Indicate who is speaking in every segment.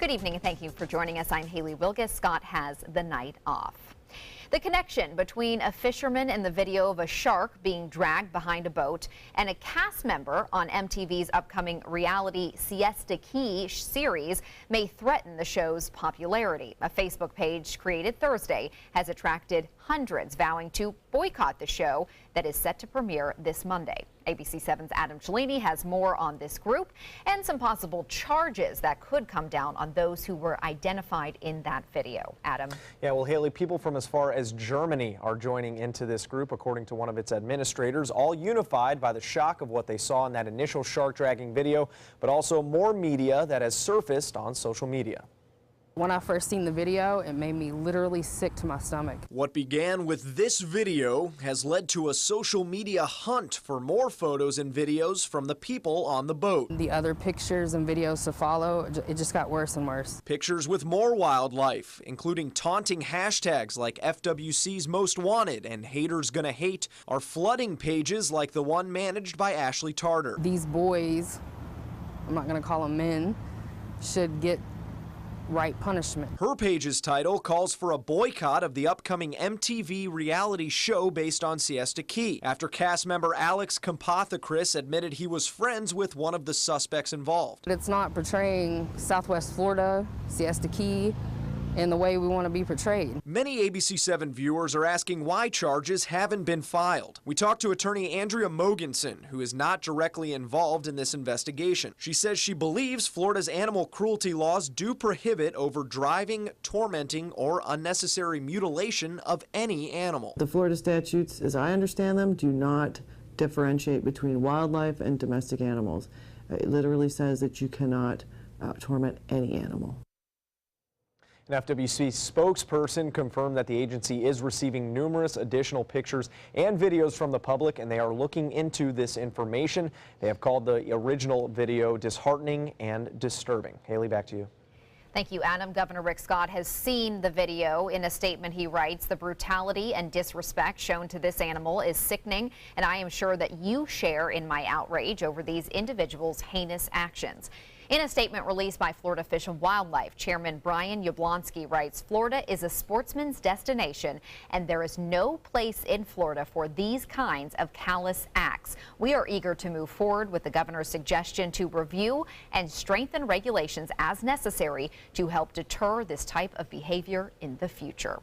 Speaker 1: Good evening and thank you for joining us. I'm Haley Wilgus. Scott has the night off. The connection between a fisherman in the video of a shark being dragged behind a boat and a cast member on MTV's upcoming reality Siesta Key series may threaten the show's popularity. A Facebook page created Thursday has attracted hundreds vowing to boycott the show that is set to premiere this Monday. ABC 7's Adam Cellini has more on this group and some possible charges that could come down on those who were identified in that video. Adam.
Speaker 2: Yeah, well, Haley, people from as far as Germany are joining into this group, according to one of its administrators, all unified by the shock of what they saw in that initial shark dragging video, but also more media that has surfaced on social media.
Speaker 3: When I first seen the video, it made me literally sick to my stomach.
Speaker 4: What began with this video has led to a social media hunt for more photos and videos from the people on the boat.
Speaker 3: The other pictures and videos to follow, it just got worse and worse.
Speaker 4: Pictures with more wildlife, including taunting hashtags like FWC's Most Wanted and Haters Gonna Hate, are flooding pages like the one managed by Ashley Tarter.
Speaker 3: These boys, I'm not gonna call them men, should get right punishment.
Speaker 4: Her page's title calls for a boycott of the upcoming MTV reality show based on Siesta Key, after cast member Alex Kampathakris admitted he was friends with one of the suspects involved.
Speaker 3: It's not portraying Southwest Florida, Siesta Key, in the way we want to be portrayed.
Speaker 4: Many ABC 7 viewers are asking why charges haven't been filed. We talked to attorney Andrea Mogensen, who is not directly involved in this investigation. She says she believes Florida's animal cruelty laws do prohibit over driving, tormenting, or unnecessary mutilation of any animal.
Speaker 5: The Florida statutes, as I understand them, do not differentiate between wildlife and domestic animals. It literally says that you cannot torment any animal.
Speaker 2: An FWC spokesperson confirmed that the agency is receiving numerous additional pictures and videos from the public, and they are looking into this information. They have called the original video disheartening and disturbing. Haley, back to you.
Speaker 1: Thank you, Adam. Governor Rick Scott has seen the video. In a statement, he writes, "The brutality and disrespect shown to this animal is sickening, and I am sure that you share in my outrage over these individuals' heinous actions." In a statement released by Florida Fish and Wildlife, Chairman Brian Yablonsky writes, "Florida is a sportsman's destination, and there is no place in Florida for these kinds of callous acts. We are eager to move forward with the governor's suggestion to review and strengthen regulations as necessary to help deter this type of behavior in the future."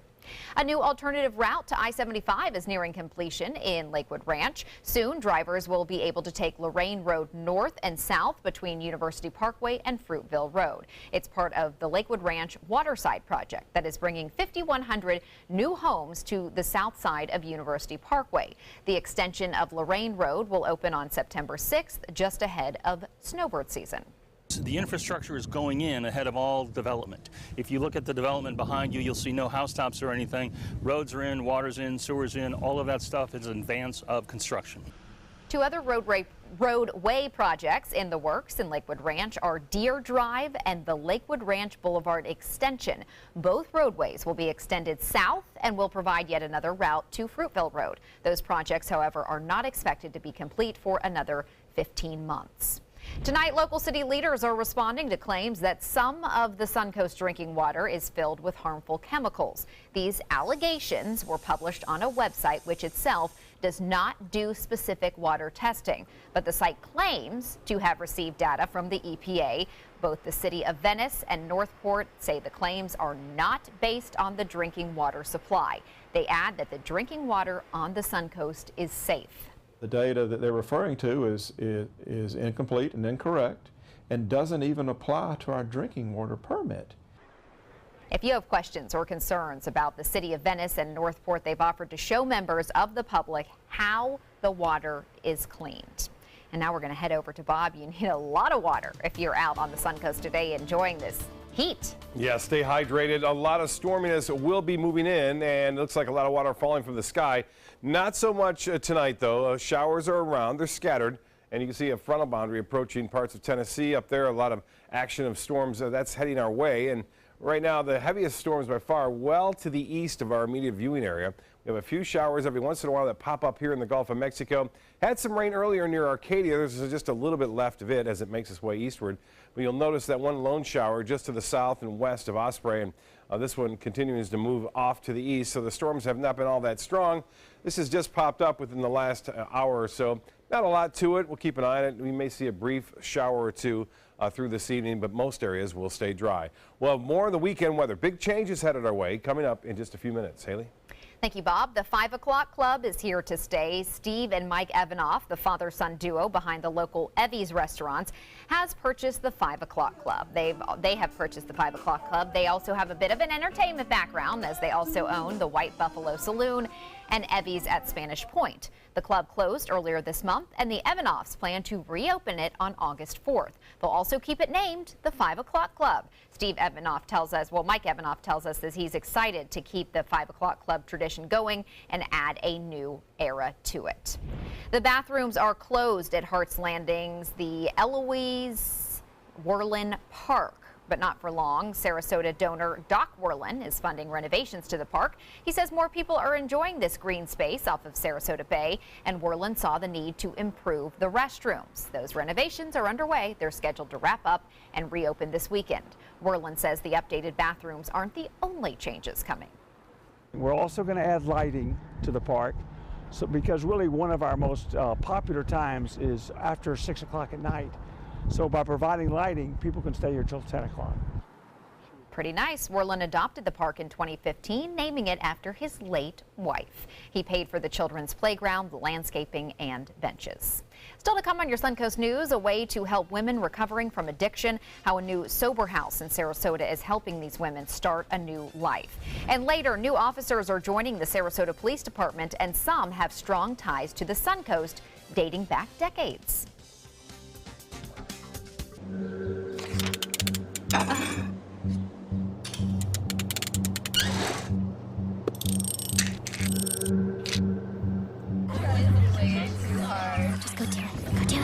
Speaker 1: A new alternative route to I-75 is nearing completion in Lakewood Ranch. Soon, drivers will be able to take Lorraine Road north and south between University Parkway and Fruitville Road. It's part of the Lakewood Ranch Waterside project that is bringing 5,100 new homes to the south side of University Parkway. The extension of Lorraine Road will open on September 6th, just ahead of snowbird season.
Speaker 6: The infrastructure is going in ahead of all development. If you look at the development behind you, you'll see no housetops or anything. Roads are in, water's in, sewer's in, all of that stuff is in advance of construction.
Speaker 1: Two other roadway projects in the works in Lakewood Ranch are Deer Drive and the Lakewood Ranch Boulevard extension. Both roadways will be extended south and will provide yet another route to Fruitville Road. Those projects, however, are not expected to be complete for another 15 months. Tonight, local city leaders are responding to claims that some of the Suncoast drinking water is filled with harmful chemicals. These allegations were published on a website which itself does not do specific water testing, but the site claims to have received data from the EPA. Both the city of Venice and Northport say the claims are not based on the drinking water supply. They add that the drinking water on the Suncoast is safe.
Speaker 7: The data that they're referring to is incomplete and incorrect and doesn't even apply to our drinking water permit.
Speaker 1: If you have questions or concerns about the city of Venice and Northport, they've offered to show members of the public how the water is cleaned. And now we're going to head over to Bob. You need a lot of water if you're out on the Suncoast today enjoying this heat.
Speaker 8: Yeah, stay hydrated. A lot of storminess will be moving in, and it looks like a lot of water falling from the sky. Not so much tonight, though. Showers are around. They're scattered, and you can see a frontal boundary approaching parts of Tennessee. Up there, a lot of action of storms that's heading our way. And right now, the heaviest storms by far well to the east of our immediate viewing area. We have a few showers every once in a while that pop up here in the Gulf of Mexico. Had some rain earlier near Arcadia. There's just a little bit left of it as it makes its way eastward. But you'll notice that one lone shower just to the south and west of Osprey, and this one continues to move off to the east, so the storms have not been all that strong. This has just popped up within the last hour or so. Not a lot to it. We'll keep an eye on it. We may see a brief shower or two through this evening, but most areas will stay dry. We'll have more of the weekend weather. Big changes headed our way coming up in just a few minutes. Haley?
Speaker 1: Thank you, Bob. The 5 o'clock club is here to stay. Steve and Mike Evanoff, the father-son duo behind the local Evie's restaurants, has purchased the 5 o'clock club. They have purchased the 5 o'clock club. They also have a bit of an entertainment background, as they also own the White Buffalo Saloon and Evie's at Spanish Point. The club closed earlier this month, and the Evanoffs plan to reopen it on August 4th. They'll also keep it named the 5 o'clock club. Steve Evanoff tells us, well, Mike Evanoff tells us that he's excited to keep the 5 o'clock club tradition going and add a new era to it. The bathrooms are closed at Hart's Landing's the Eloise Worland Park, but not for long. Sarasota donor Doc Worland is funding renovations to the park. He says more people are enjoying this green space off of Sarasota Bay, and Worland saw the need to improve the restrooms. Those renovations are underway. They're scheduled to wrap up and reopen this weekend. Worland says the updated bathrooms aren't the only changes coming.
Speaker 9: We're also going to add lighting to the park, so because really one of our most popular times is after 6 o'clock at night. So by providing lighting, people can stay here till 10 o'clock.
Speaker 1: Pretty nice. Worland adopted the park in 2015, naming it after his late wife. He paid for the children's playground, the landscaping, and benches. Still to come on your Suncoast News, a way to help women recovering from addiction, how a new sober house in Sarasota is helping these women start a new life. And later, new officers are joining the Sarasota Police Department, and some have strong ties to the Suncoast dating back decades.
Speaker 10: Just go do it. Go do it.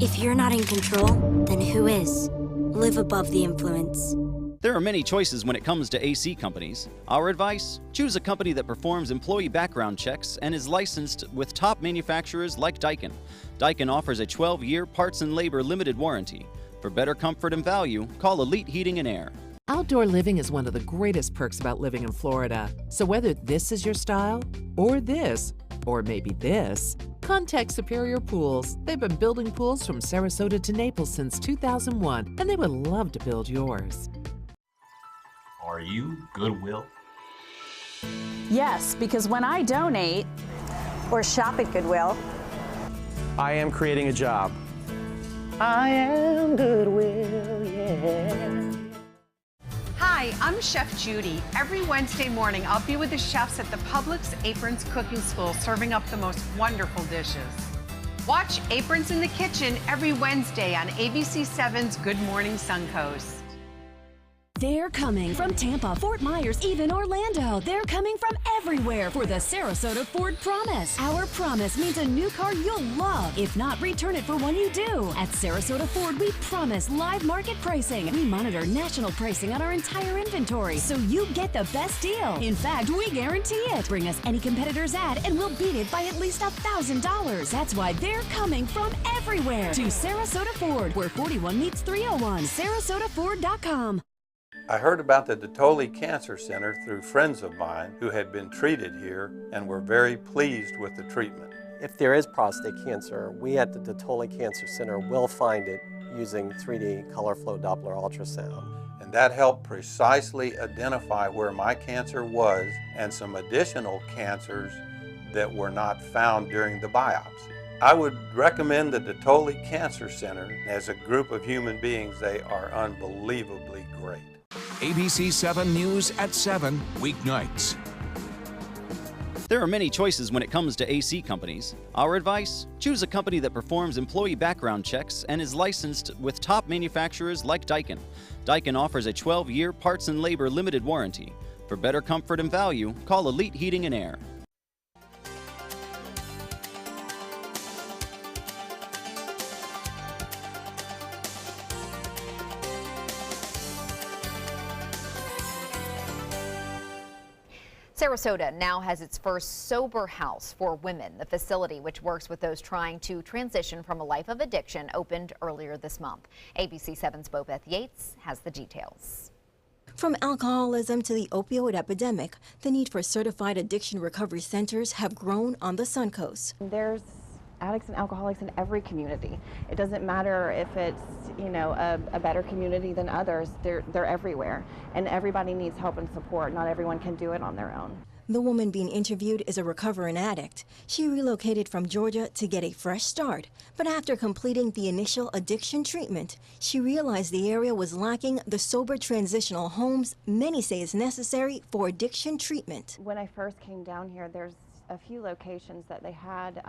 Speaker 10: If you're not in control, then who is? Live above the influence.
Speaker 11: There are many choices when it comes to AC companies. Our advice? Choose a company that performs employee background checks and is licensed with top manufacturers like Daikin. Daikin offers a 12-year parts and labor limited warranty. For better comfort and value, call Elite Heating and Air.
Speaker 12: Outdoor living is one of the greatest perks about living in Florida. So whether this is your style, or this, or maybe this, contact Superior Pools. They've been building pools from Sarasota to Naples since 2001, and they would love to build yours.
Speaker 13: Are you Goodwill?
Speaker 14: Yes, because when I donate or shop at Goodwill,
Speaker 15: I am creating a job.
Speaker 16: I am Goodwill, yeah.
Speaker 17: Hi, I'm Chef Judy. Every Wednesday morning, I'll be with the chefs at the Publix Aprons Cooking School, serving up the most wonderful dishes. Watch Aprons in the Kitchen every Wednesday on ABC7's Good Morning Suncoast.
Speaker 18: They're coming from Tampa, Fort Myers, even Orlando. They're coming from everywhere for the Sarasota Ford Promise. Our promise means a new car you'll love. If not, return it for one you do. At Sarasota Ford, we promise live market pricing. We monitor national pricing on our entire inventory, so you get the best deal. In fact, we guarantee it. Bring us any competitor's ad, and we'll beat it by at least $1,000. That's why they're coming from everywhere to Sarasota Ford, where 41 meets 301. SarasotaFord.com.
Speaker 19: I heard about the Dotoli Cancer Center through friends of mine who had been treated here and were very pleased with the treatment.
Speaker 20: If there is prostate cancer, we at the Dotoli Cancer Center will find it using 3D color flow Doppler ultrasound.
Speaker 19: And that helped precisely identify where my cancer was and some additional cancers that were not found during the biopsy. I would recommend the Dotoli Cancer Center. As a group of human beings, they are unbelievably great.
Speaker 21: ABC 7 News at 7, weeknights.
Speaker 11: There are many choices when it comes to AC companies. Our advice? Choose a company that performs employee background checks and is licensed with top manufacturers like Daikin. Daikin offers a 12-year parts and labor limited warranty. For better comfort and value, call Elite Heating and Air.
Speaker 1: Sarasota now has its first sober house for women. The facility, which works with those trying to transition from a life of addiction, opened earlier this month. ABC 7's Bobeth Yates has the details.
Speaker 3: From alcoholism to the opioid epidemic, the need for certified addiction recovery centers have grown on the Suncoast.
Speaker 22: There's addicts and alcoholics in every community. It doesn't matter if it's, a better community than others. They're everywhere, and everybody needs help and support. Not everyone can do it on their own.
Speaker 3: The woman being interviewed is a recovering addict. She relocated from Georgia to get a fresh start, but after completing the initial addiction treatment, she realized the area was lacking the sober transitional homes many say is necessary for addiction treatment.
Speaker 22: When I first came down here, there's a few locations that they had.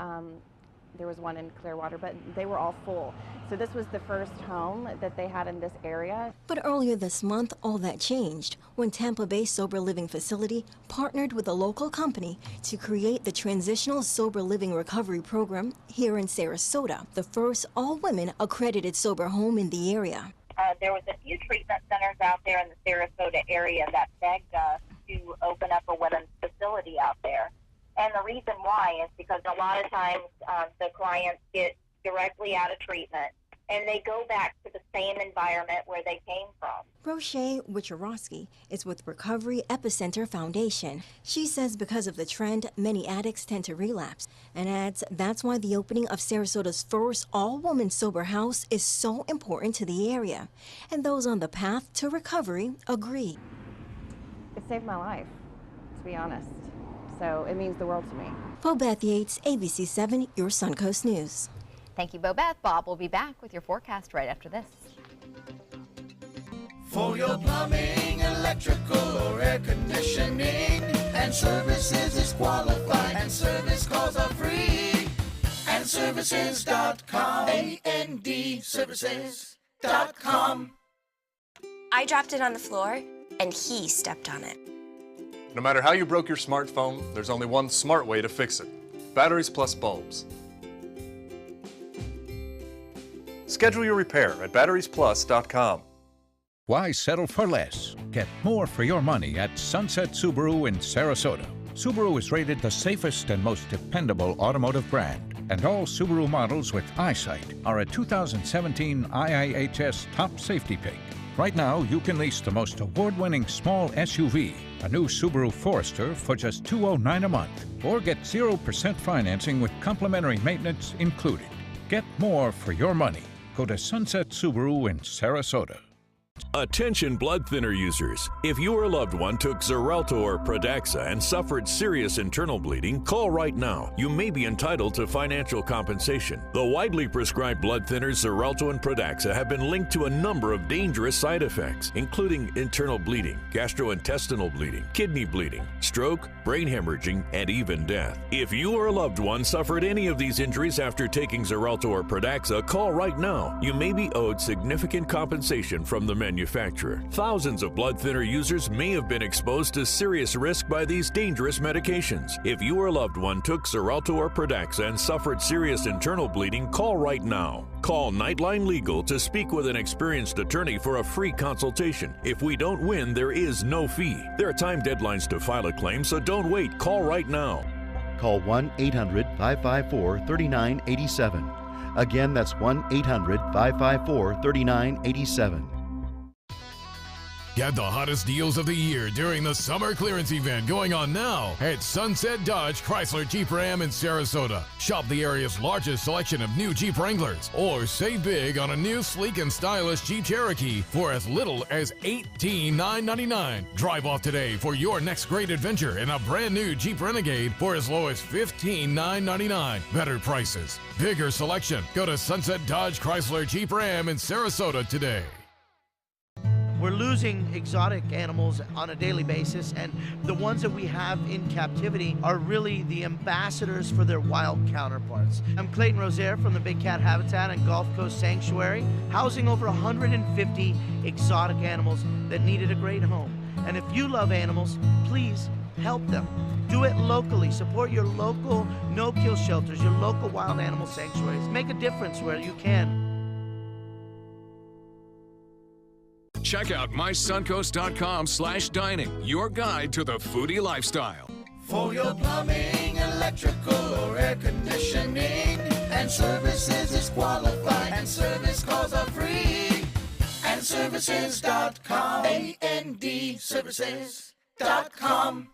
Speaker 22: There was one in Clearwater, but they were all full. So this was the first home that they had in this area.
Speaker 3: But earlier this month, all that changed when Tampa Bay Sober Living Facility partnered with a local company to create the Transitional Sober Living Recovery Program here in Sarasota, the first all-women accredited sober home in the area.
Speaker 23: There was a few treatment centers out there in the Sarasota area that begged us to open up a women's facility out there. And the reason why is because a lot of times the clients get directly out of treatment and they go back to the same environment where they came from.
Speaker 3: Rochelle Wicharowski is with Recovery Epicenter Foundation. She says because of the trend, many addicts tend to relapse, and adds that's why the opening of Sarasota's first all-woman sober house is so important to the area. And those on the path to recovery agree.
Speaker 22: It saved my life, to be honest. So it means the world to me.
Speaker 3: Bobeth Yates, ABC 7, your Suncoast News.
Speaker 1: Thank you, Bobeth. Bob will be back with your forecast right after this.
Speaker 24: For your plumbing, electrical, or air conditioning, and services is qualified, and service calls are free. And services.com, A-N-D, services.com.
Speaker 25: I dropped it on the floor, and he stepped on it.
Speaker 26: No matter how you broke your smartphone, there's only one smart way to fix it. Batteries plus bulbs. Schedule your repair at batteriesplus.com.
Speaker 21: Why settle for less? Get more for your money at Sunset Subaru in Sarasota. Subaru is rated the safest and most dependable automotive brand, and all Subaru models with EyeSight are a 2017 IIHS Top Safety Pick. Right now, you can lease the most award-winning small SUV, a new Subaru Forester, for just $209 a month, or get 0% financing with complimentary maintenance included. Get more for your money. Go to Sunset Subaru in Sarasota.
Speaker 27: Attention blood thinner users. If your loved one took Xarelto or Pradaxa and suffered serious internal bleeding, call right now. You may be entitled to financial compensation. The widely prescribed blood thinners Xarelto and Pradaxa have been linked to a number of dangerous side effects, including internal bleeding, gastrointestinal bleeding, kidney bleeding, stroke, brain hemorrhaging, and even death. If you or a loved one suffered any of these injuries after taking Xarelto or Pradaxa, call right now. You may be owed significant compensation from the manufacturer. Thousands of blood thinner users may have been exposed to serious risk by these dangerous medications. If you or a loved one took Xarelto or Pradaxa and suffered serious internal bleeding, call right now. Call Nightline Legal to speak with an experienced attorney for a free consultation. If we don't win, there is no fee. There are time deadlines to file a claim, so don't wait. Call right now.
Speaker 28: Call 1-800-554-3987. Again, that's 1-800-554-3987.
Speaker 29: Get the hottest deals of the year during the summer clearance event going on now at Sunset Dodge Chrysler Jeep Ram in Sarasota. Shop the area's largest selection of new Jeep Wranglers, or save big on a new sleek and stylish Jeep Cherokee for as little as $18,999. Drive off today for your next great adventure in a brand new Jeep Renegade for as low as $15,999. Better prices, bigger selection. Go to Sunset Dodge Chrysler Jeep Ram in Sarasota today.
Speaker 30: We're losing exotic animals on a daily basis, and the ones that we have in captivity are really the ambassadors for their wild counterparts. I'm Clayton Rozier from the Big Cat Habitat and Gulf Coast Sanctuary, housing over 150 exotic animals that needed a great home. And if you love animals, please help them. Do it locally. Support your local no-kill shelters, your local wild animal sanctuaries. Make a difference where you can.
Speaker 29: check out mysuncoast.com/dining, your guide to the foodie lifestyle.
Speaker 24: For your plumbing, electrical, or air conditioning, and services is qualified, and service calls are free. And services.com. AND services.com.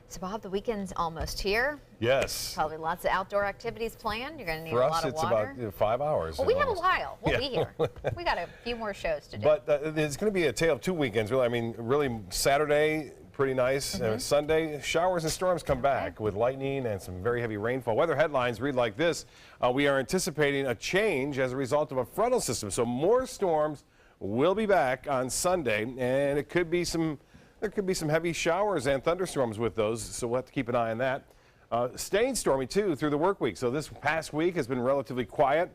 Speaker 1: So, Bob, the weekend's almost here.
Speaker 2: Yes.
Speaker 1: Probably lots of outdoor activities planned. You're going to need
Speaker 2: For
Speaker 1: a
Speaker 2: us,
Speaker 1: lot of
Speaker 2: it's
Speaker 1: water.
Speaker 2: about 5 hours.
Speaker 1: Well, we have a while. We'll
Speaker 2: Yeah.
Speaker 1: be here. We got a few more shows to do.
Speaker 2: But it's going to be a tale of two weekends, really. I mean, really, Saturday, pretty nice. Sunday, showers and storms come back with lightning and some very heavy rainfall. Weather headlines read like this. We are anticipating a change as a result of a frontal system. So more storms will be back on Sunday, and it could be there could be some heavy showers and thunderstorms with those, so we'll have to keep an eye on that. Staying stormy, too, through the work week. So this past week has been relatively quiet.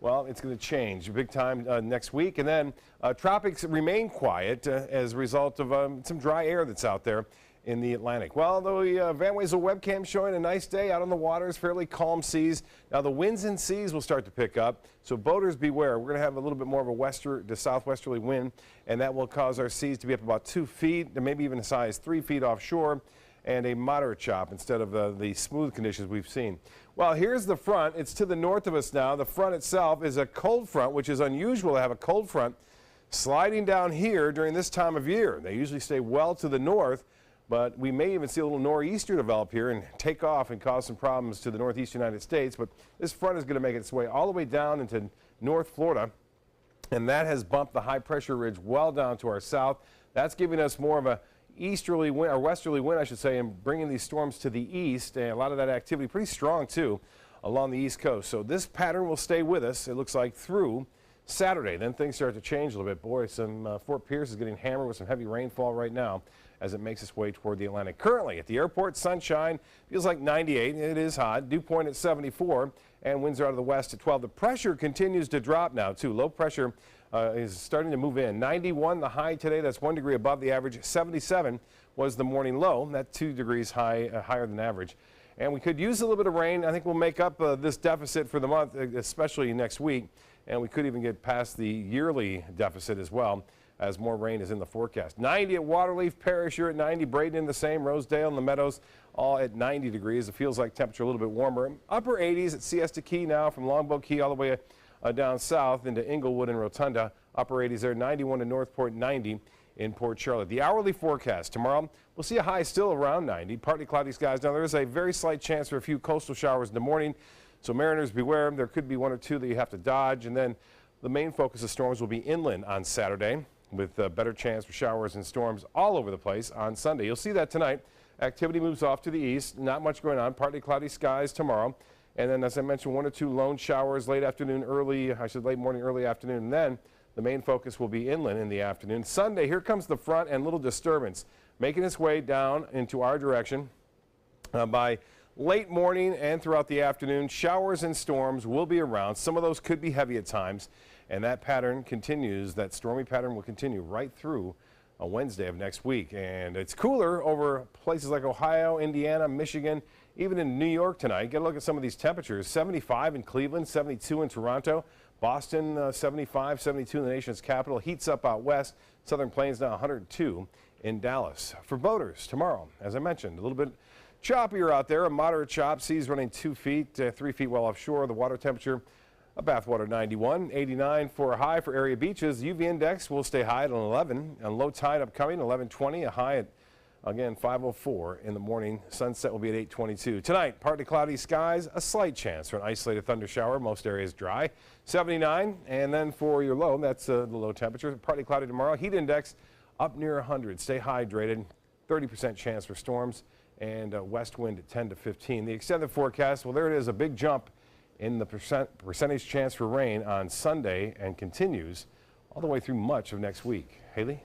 Speaker 2: Well, it's going to change big time next week. And then tropics remain quiet as a result of some dry air that's out there in the Atlantic. Well, the Van Wezel webcam showing a nice day out on the waters, fairly calm seas. Now, the winds and seas will start to pick up, so boaters beware. We're going to have a little bit more of a wester to southwesterly wind, and that will cause our seas to be up about 2 feet, maybe even as high as 3 feet offshore, and a moderate chop instead of the smooth conditions we've seen. Well, here's the front. It's to the north of us now. The front itself is a cold front, which is unusual to have a cold front sliding down here during this time of year. They usually stay well to the north, but we may even see a little nor'easter develop here and take off and cause some problems to the northeast United States. But this front is going to make its way all the way down into North Florida, and that has bumped the high pressure ridge well down to our south. That's giving us more of a easterly wind, or westerly wind, I should say, and bringing these storms to the east. And a lot of that activity pretty strong, too, along the east coast. So this pattern will stay with us, it looks like, through Saturday. Then things start to change a little bit. Boy, Fort Pierce is getting hammered with some heavy rainfall right now as it makes its way toward the Atlantic. Currently at the airport, sunshine, feels like 98. It is hot. Dew point at 74, and winds are out of the west at 12. The pressure continues to drop now, too. Low pressure is starting to move in. 91 the high today. That's 1 degree above the average. 77 was the morning low. That's 2 degrees higher than average. And we could use a little bit of rain. I think we'll make up this deficit for the month, especially next week. And we could even get past the yearly deficit as well, as more rain is in the forecast. 90 at Waterleaf Parish, you're at 90. Braden the same. Rosedale and the Meadows all at 90 degrees. It feels like temperature a little bit warmer. Upper 80s at Siesta Key now, from Longboat Key all the way down south into Inglewood and Rotunda. Upper 80s there. 91 in Northport, 90 in Port Charlotte. The hourly forecast tomorrow, we'll see a high still around 90. Partly cloudy skies. Now there is a very slight chance for a few coastal showers in the morning, so mariners beware. There could be 1 or 2 that you have to dodge. And then the main focus of storms will be inland on Saturday, with a better chance for showers and storms all over the place on Sunday. You'll see that tonight. Activity moves off to the east. Not much going on. Partly cloudy skies tomorrow. And then, as I mentioned, 1 or 2 lone showers late afternoon, late morning, early afternoon. And then the main focus will be inland in the afternoon. Sunday, here comes the front and little disturbance making its way down into our direction by late morning and throughout the afternoon. Showers and storms will be around. Some of those could be heavy at times. And that pattern continues. That stormy pattern will continue right through a Wednesday of next week. And it's cooler over places like Ohio, Indiana, Michigan, even in New York tonight. Get a look at some of these temperatures. 75 in Cleveland, 72 in Toronto, Boston 75, 72 in the nation's capital. Heats up out west. Southern Plains now 102 in Dallas. For boaters tomorrow, as I mentioned, a little bit choppier out there. A moderate chop. Seas running 2 feet, 3 feet well offshore. The water temperature, a Bathwater 91, 89 for a high for area beaches. UV index will stay high at 11, and low tide upcoming 11:20. A high at, again, 5:04 in the morning. Sunset will be at 8:22. Tonight, partly cloudy skies, a slight chance for an isolated thunder shower. Most areas dry. 79, and then for your low, that's the low temperature. Partly cloudy tomorrow. Heat index up near 100. Stay hydrated. 30% chance for storms, and west wind at 10 to 15. The extended forecast, well, there it is, a big jump in the percentage chance for rain on Sunday, and continues all the way through much of next week. Haley?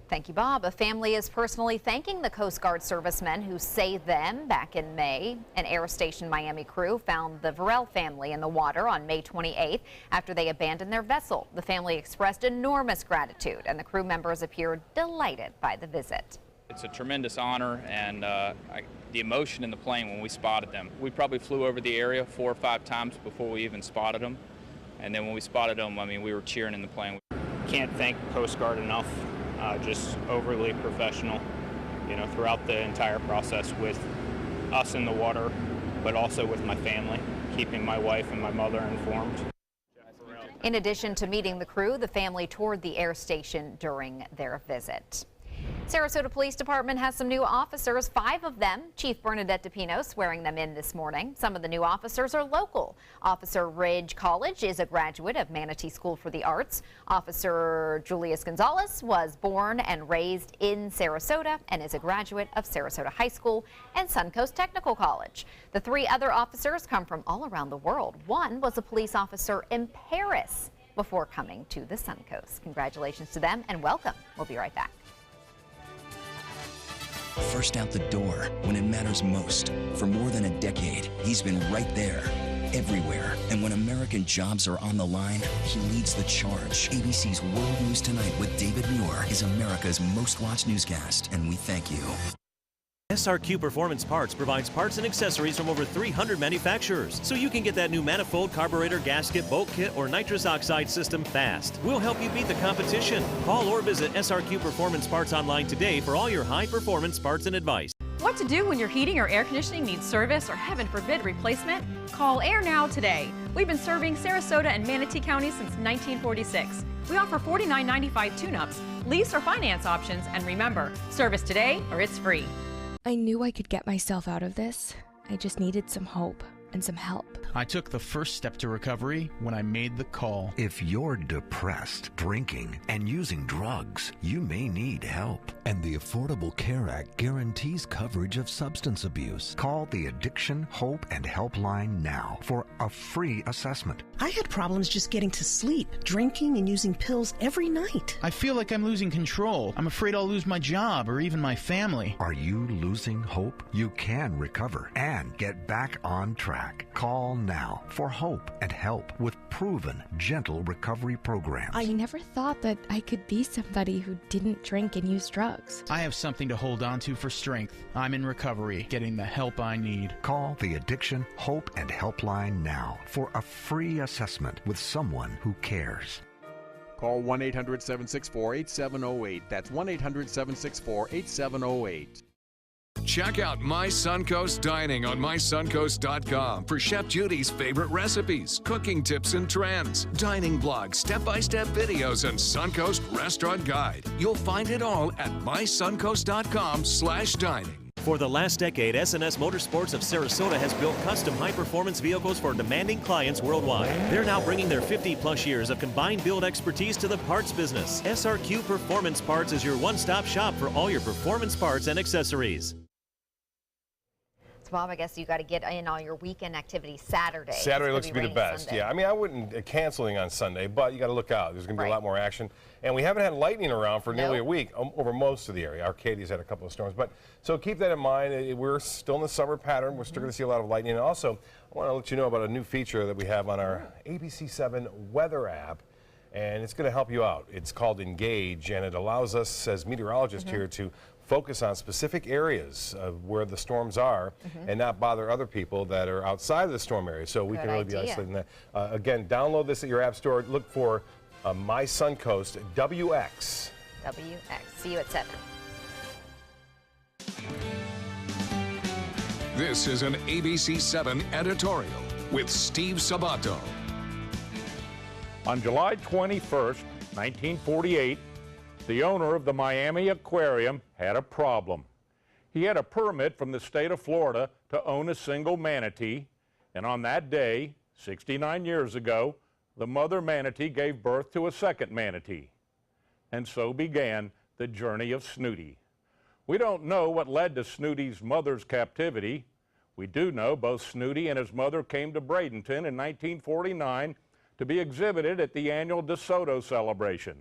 Speaker 1: Thank you, Bob. A family is personally thanking the Coast Guard servicemen who saved them back in May. An Air Station Miami crew found the Varel family in the water on May 28th after they abandoned their vessel. The family expressed enormous gratitude, and the crew members appeared delighted by the visit.
Speaker 4: It's a tremendous honor, and the emotion in the plane when we spotted them. We probably flew over the area 4 or 5 times before we even spotted them. And then when we spotted them, I mean, we were cheering in the plane.
Speaker 5: Can't thank Coast Guard enough. Just overly professional, you know, throughout the entire process with us in the water, but also with my family, keeping my wife and my mother informed.
Speaker 1: In addition to meeting the crew, the family toured the air station during their visit. Sarasota Police Department has some new officers, 5 of them. Chief Bernadette DePino swearing them in this morning. Some of the new officers are local. Officer Ridge College is a graduate of Manatee School for the Arts. Officer Julius Gonzalez was born and raised in Sarasota and is a graduate of Sarasota High School and Suncoast Technical College. The 3 other officers come from all around the world. One was a police officer in Paris before coming to the Suncoast. Congratulations to them and welcome. We'll be right back.
Speaker 6: First out the door when it matters most. For more than a decade, he's been right there, everywhere. And when American jobs are on the line, he leads the charge. ABC's World News Tonight with David Muir is America's most watched newscast, and we thank you.
Speaker 7: SRQ Performance Parts provides parts and accessories from over 300 manufacturers, so you can get that new manifold, carburetor, gasket, bolt kit, or nitrous oxide system fast. We'll help you beat the competition. Call or visit SRQ Performance Parts online today for all your high-performance parts and advice.
Speaker 8: What to do when your heating or air conditioning needs service or, heaven forbid, replacement? Call Air Now today. We've been serving Sarasota and Manatee County since 1946. We offer $49.95 tune-ups, lease or finance options, and remember, service today or it's free.
Speaker 9: I knew I could get myself out of this. I just needed some hope and some help.
Speaker 10: I took the first step to recovery when I made the call.
Speaker 12: If you're depressed, drinking, and using drugs, you may need help. And the Affordable Care Act guarantees coverage of substance abuse. Call the Addiction, Hope, and Helpline now for a free assessment.
Speaker 13: I had problems just getting to sleep, drinking and using pills every night.
Speaker 10: I feel like I'm losing control. I'm afraid I'll lose my job or even my family.
Speaker 12: Are you losing hope? You can recover and get back on track. Call now for hope and help with proven, gentle recovery programs.
Speaker 9: I never thought that I could be somebody who didn't drink and use drugs.
Speaker 10: I have something to hold on to for strength. I'm in recovery, getting the help I need.
Speaker 12: Call the Addiction, Hope, and Helpline now for a free assessment with someone who cares.
Speaker 14: Call 1-800-764-8708. That's 1-800-764-8708.
Speaker 15: Check out My Suncoast Dining on mysuncoast.com for Chef Judy's favorite recipes, cooking tips and trends, dining blogs, step-by-step videos, and Suncoast Restaurant Guide. You'll find it all at mysuncoast.com/dining.
Speaker 7: For the last decade, S&S Motorsports of Sarasota has built custom high-performance vehicles for demanding clients worldwide. They're now bringing their 50-plus years of combined build expertise to the parts business. SRQ Performance Parts is your one-stop shop for all your performance parts and accessories.
Speaker 1: Bob, I guess you got to get in all your weekend activities Saturday.
Speaker 2: Saturday looks to be the best.
Speaker 1: Sunday.
Speaker 2: Yeah, I mean, I wouldn't canceling on Sunday, but you got to look out. There's going to be a lot more action. And we haven't had lightning around for nearly a week over most of the area. Arcadia's had a couple of storms. But so keep that in mind. We're still in the summer pattern. We're still going to see a lot of lightning. And also, I want to let you know about a new feature that we have on our ABC7 weather app. And it's going to help you out. It's called Engage, and it allows us as meteorologists here to focus on specific areas of where the storms are and not bother other people that are outside of the storm area. So we can really be isolating that. Again, download this at your app store. Look for My Suncoast WX.
Speaker 1: WX. See you at 7.
Speaker 27: This is an ABC7 editorial with Steve Sabato.
Speaker 31: On July 21st, 1948, the owner of the Miami Aquarium had a problem. He had a permit from the state of Florida to own a single manatee, and on that day, 69 years ago, the mother manatee gave birth to a second manatee. And so began the journey of Snooty. We don't know what led to Snooty's mother's captivity. We do know both Snooty and his mother came to Bradenton in 1949 to be exhibited at the annual DeSoto celebration.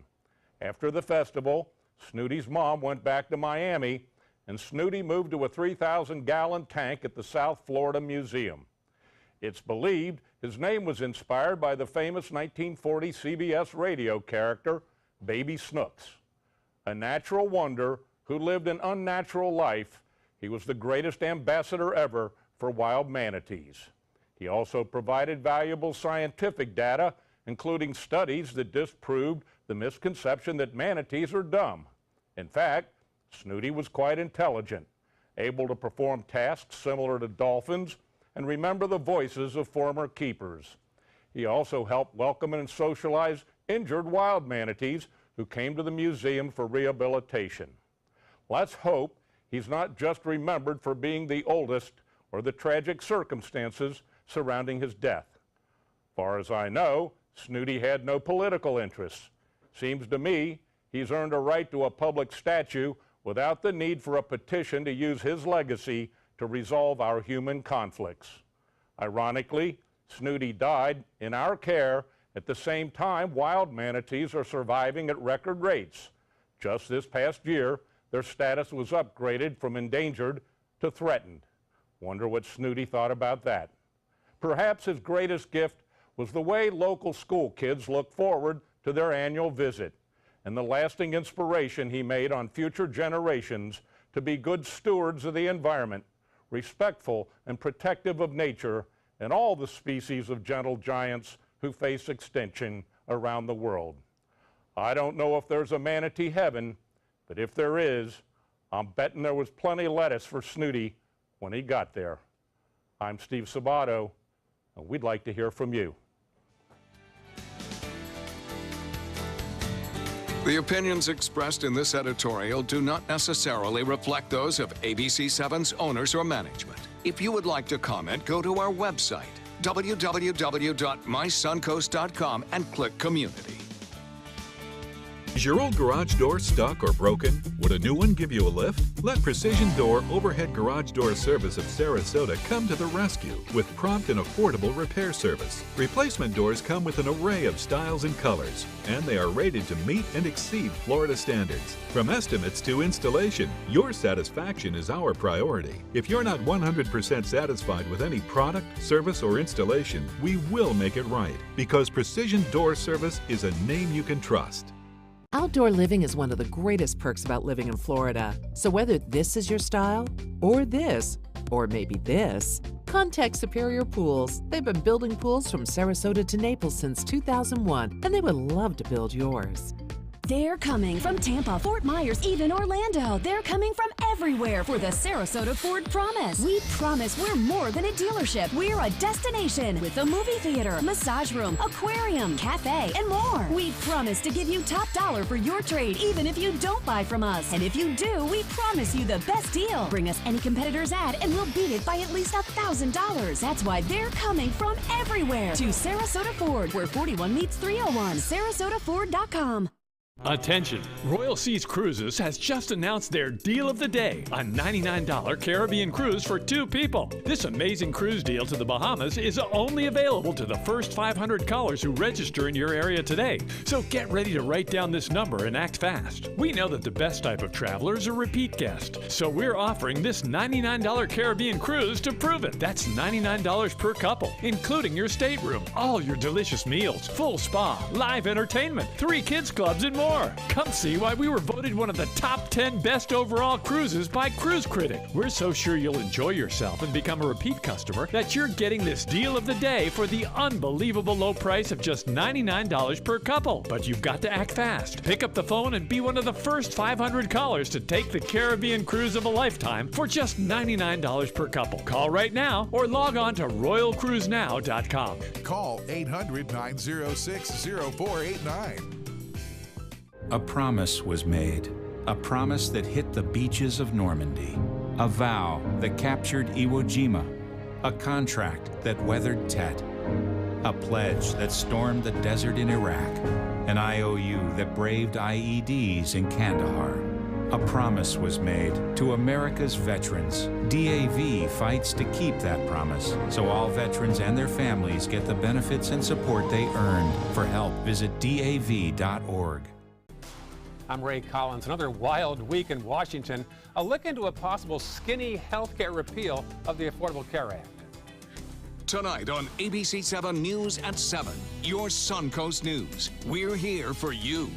Speaker 31: After the festival, Snooty's mom went back to Miami, and Snooty moved to a 3,000-gallon tank at the South Florida Museum. It's believed his name was inspired by the famous 1940 CBS radio character, Baby Snooks. A natural wonder who lived an unnatural life, he was the greatest ambassador ever for wild manatees. He also provided valuable scientific data including studies that disproved the misconception that manatees are dumb. In fact, Snooty was quite intelligent, able to perform tasks similar to dolphins and remember the voices of former keepers. He also helped welcome and socialize injured wild manatees who came to the museum for rehabilitation. Let's hope he's not just remembered for being the oldest or the tragic circumstances surrounding his death. Far as I know, Snooty had no political interests. Seems to me he's earned a right to a public statue without the need for a petition to use his legacy to resolve our human conflicts. Ironically, Snooty died in our care at the same time wild manatees are surviving at record rates. Just this past year, their status was upgraded from endangered to threatened. Wonder what Snooty thought about that. Perhaps his greatest gift was the way local school kids look forward to their annual visit and the lasting inspiration he made on future generations to be good stewards of the environment, respectful and protective of nature and all the species of gentle giants who face extinction around the world. I don't know if there's a manatee heaven, but if there is, I'm betting there was plenty of lettuce for Snooty when he got there. I'm Steve Sabato, and we'd like to hear from you.
Speaker 15: The opinions expressed in this editorial do not necessarily reflect those of ABC7's owners or management. If you would like to comment, go to our website, www.mysuncoast.com, and click Community.
Speaker 27: Is your old garage door stuck or broken? Would a new one give you a lift? Let Precision Door Overhead Garage Door Service of Sarasota come to the rescue with prompt and affordable repair service. Replacement doors come with an array of styles and colors, and they are rated to meet and exceed Florida standards. From estimates to installation, your satisfaction is our priority. If you're not 100% satisfied with any product, service, or installation, we will make it right, because Precision Door Service is a name you can trust.
Speaker 3: Outdoor living is one of the greatest perks about living in Florida. So whether this is your style, or this, or maybe this, contact Superior Pools. They've been building pools from Sarasota to Naples since 2001, and they would love to build yours.
Speaker 11: They're coming from Tampa, Fort Myers, even Orlando. They're coming from everywhere for the Sarasota Ford Promise. We promise we're more than a dealership. We're a destination with a movie theater, massage room, aquarium, cafe, and more. We promise to give you top dollar for your trade, even if you don't buy from us. And if you do, we promise you the best deal. Bring us any competitor's ad and we'll beat it by at least $1,000. That's why they're coming from everywhere to Sarasota Ford, where 41 meets 301. SarasotaFord.com.
Speaker 14: Attention! Royal Seas Cruises has just announced their deal of the day, a $99 Caribbean cruise for 2 people. This amazing cruise deal to the Bahamas is only available to the first 500 callers who register in your area today. So get ready to write down this number and act fast. We know that the best type of traveler is a repeat guest, so we're offering this $99 Caribbean cruise to prove it. That's $99 per couple, including your stateroom, all your delicious meals, full spa, live entertainment, 3 kids clubs, and more. Come see why we were voted one of the top 10 best overall cruises by Cruise Critic. We're so sure you'll enjoy yourself and become a repeat customer that you're getting this deal of the day for the unbelievable low price of just $99 per couple. But you've got to act fast. Pick up the phone and be one of the first 500 callers to take the Caribbean cruise of a lifetime for just $99 per couple. Call right now or log on to RoyalCruiseNow.com.
Speaker 16: Call 800-906-0489.
Speaker 21: A promise was made, a promise that hit the beaches of Normandy, a vow that captured Iwo Jima, a contract that weathered Tet, a pledge that stormed the desert in Iraq, an IOU that braved IEDs in Kandahar. A promise was made to America's veterans. DAV fights to keep that promise, so all veterans and their families get the benefits and support they earned. For help, visit DAV.org.
Speaker 17: I'm Ray Collins. Another wild week in Washington. A look into a possible skinny health care repeal of the Affordable Care Act.
Speaker 15: Tonight on ABC7 News at 7, your Suncoast News. We're here for you.